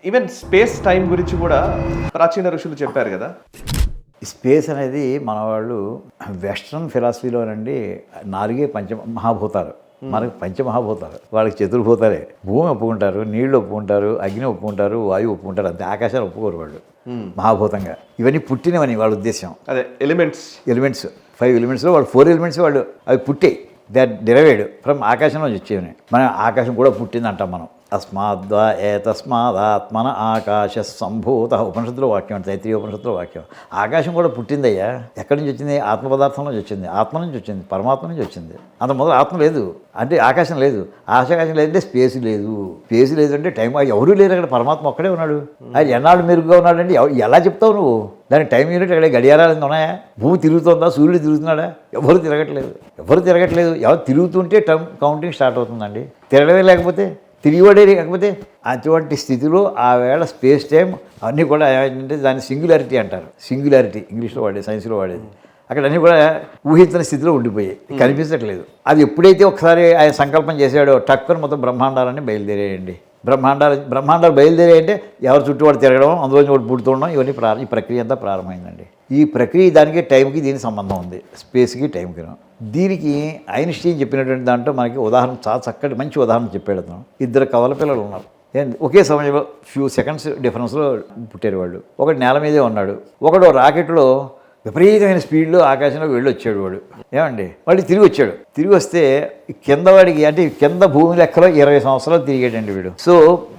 Even space time గురించి కూడా ప్రాచీన ఋషులు చెప్పారు కదా. స్పేస్ అనేది మన వాళ్ళు వెస్ట్రన్ ఫిలాసఫీలోనండి 4 పంచమహాభూతాలు, మనకు పంచమహాభూతాలు, వాళ్ళకి చతుర్భూతాలే. భూమి ఒప్పుకుంటారు, నీళ్లు ఒప్పుకుంటారు, అగ్ని ఒప్పుకుంటారు, వాయువు ఒప్పుకుంటారు, అంతే. ఆకాశాలు ఒప్పుకోరు వాళ్ళు మహాభూతంగా. ఇవన్నీ పుట్టినవని వాళ్ళ ఉద్దేశం. అదే ఎలిమెంట్స్ 5 ఎలిమెంట్స్లో వాళ్ళు 4 ఎలిమెంట్స్ వాళ్ళు అవి పుట్టాయి. దే ఆర్ డిరైవ్డ్ ఫ్రమ్ ఆకాశంలో వచ్చేవి. మన ఆకాశం కూడా పుట్టింది అంటాం మనం. తస్మాద్వా ఏతస్మాదాత్మన ఆకాశ సంభూత ఉపనిషత్తులో వాక్యం అంటే తైత్రీయ ఉపనిషత్తులో వాక్యం. ఆకాశం కూడా పుట్టిందయ్యా. ఎక్కడి నుంచి వచ్చింది? ఆత్మ పదార్థం నుంచి వచ్చింది, ఆత్మ నుంచి వచ్చింది, పరమాత్మ నుంచి వచ్చింది. అంత మొదలు ఆత్మ లేదు అంటే ఆకాశం లేదు, ఆకాశం లేదంటే స్పేస్ లేదు. స్పేస్ లేదు అంటే టైం ఎవరూ లేరు అక్కడ, పరమాత్మ ఒక్కడే ఉన్నాడు. అది ఎన్నాళ్ళు మెరుగుగా ఉన్నాడంటే ఎలా చెప్తావు నువ్వు? దానికి టైం యూనిట్ అక్కడ గడియారాలు ఉన్నాయా? భూమి తిరుగుతుందా? సూర్యుడు తిరుగుతున్నాడా? ఎవరు తిరగట్లేదు. ఎవరు తిరుగుతుంటే టైం కౌంటింగ్ స్టార్ట్ అవుతుందండి. తిరగడమే లేకపోతే, తిరిగివాడే లేకపోతే, అటువంటి స్థితిలో ఆ వేళ స్పేస్ టైం అన్నీ కూడా ఏంటంటే దాన్ని సింగులారిటీ అంటారు. సింగులారిటీ ఇంగ్లీష్లో వాడేది, సైన్స్లో వాడేది. అక్కడ అన్నీ కూడా ఊహించిన స్థితిలో ఉండిపోయాయి, కనిపించట్లేదు. అది ఎప్పుడైతే ఒకసారి ఆయన సంకల్పం చేశాడో టక్కుని మొత్తం బ్రహ్మాండాలన్నీ బయలుదేరాయండి. బ్రహ్మాండాలు బయలుదేరాయంటే ఎవరి చుట్టూ వాడు తిరగడం, అందులో వాడు పుడుతుండడం, ఇవన్నీ ఈ ప్రక్రియ అంతా ప్రారంభమైందండి. ఈ ప్రక్రియ దానికి టైంకి దీనికి సంబంధం ఉంది, స్పేస్కి టైంకి. దీనికి ఐన్స్టీన్ చెప్పినటువంటి దాంట్లో మనకి ఉదాహరణ చాలా చక్కటి మంచి ఉదాహరణ చెప్పాడు అతను. 2 కవల పిల్లలు ఉన్నారు. ఒకే సమయంలో ఫ్యూ సెకండ్స్ డిఫరెన్స్లో పుట్టారు వాళ్ళు. ఒకడు నేల మీదే ఉన్నాడు, ఒకడు రాకెట్లో విపరీతమైన స్పీడ్లో ఆకాశంలో వెళ్ళి వచ్చాడు వాడు. ఏమండి వాడు తిరిగి వచ్చాడు. తిరిగి వస్తే కింద వాడికి అంటే కింద భూమి లెక్కలో 20 సంవత్సరాలు తిరిగాడండి వీడు. సో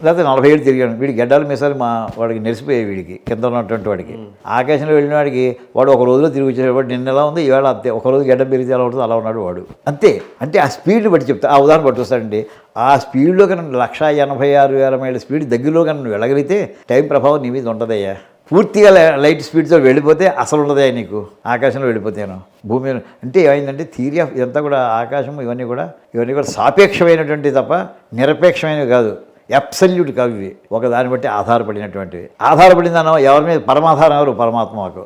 లేకపోతే 40 ఏళ్ళు తిరిగాడు. వీడి గడ్డాలు మీసాలు వాడికి నెరిసిపోయాయి. వీడికి కింద ఉన్నటువంటి వాడికి. ఆకాశంలో వెళ్ళిన వాడికి వాడు ఒక రోజులో తిరిగి వచ్చాడు. వాడు నిన్న ఎలా ఉంది ఈవేళ అంతే. ఒక రోజు గడ్డ పెరిగితే ఎలా ఉంటుంది అలా ఉన్నాడు వాడు, అంతే. అంటే ఆ స్పీడ్ని బట్టి చెప్తా, ఆ ఉదాహరణ బట్టి వస్తాడండి. ఆ స్పీడ్లో కన్నా 186,000 మైళ్ళ స్పీడ్ దగ్గరలో కన్నా నువ్వు వెళ్ళగలిగితే టైం ప్రభావం నీ మీద ఉంటుందయ్యా. పూర్తిగా లైట్ స్పీడ్తో వెళ్ళిపోతే అసలు ఉండదే నీకు. ఆకాశంలో వెళ్ళిపోతాను భూమి అంటే ఏమైందంటే థియరీ ఆఫ్ ఇదంతా కూడా ఆకాశం ఇవన్నీ కూడా సాపేక్షమైనటువంటివి తప్ప నిరపేక్షమైనవి కాదు, అబ్సల్యూట్ కావు ఇవి. ఒక దాన్ని బట్టి ఆధారపడినటువంటివి. ఆధారపడిందన్న ఎవరి మీద? పరమాధారం ఎవరు? పరమాత్మకు.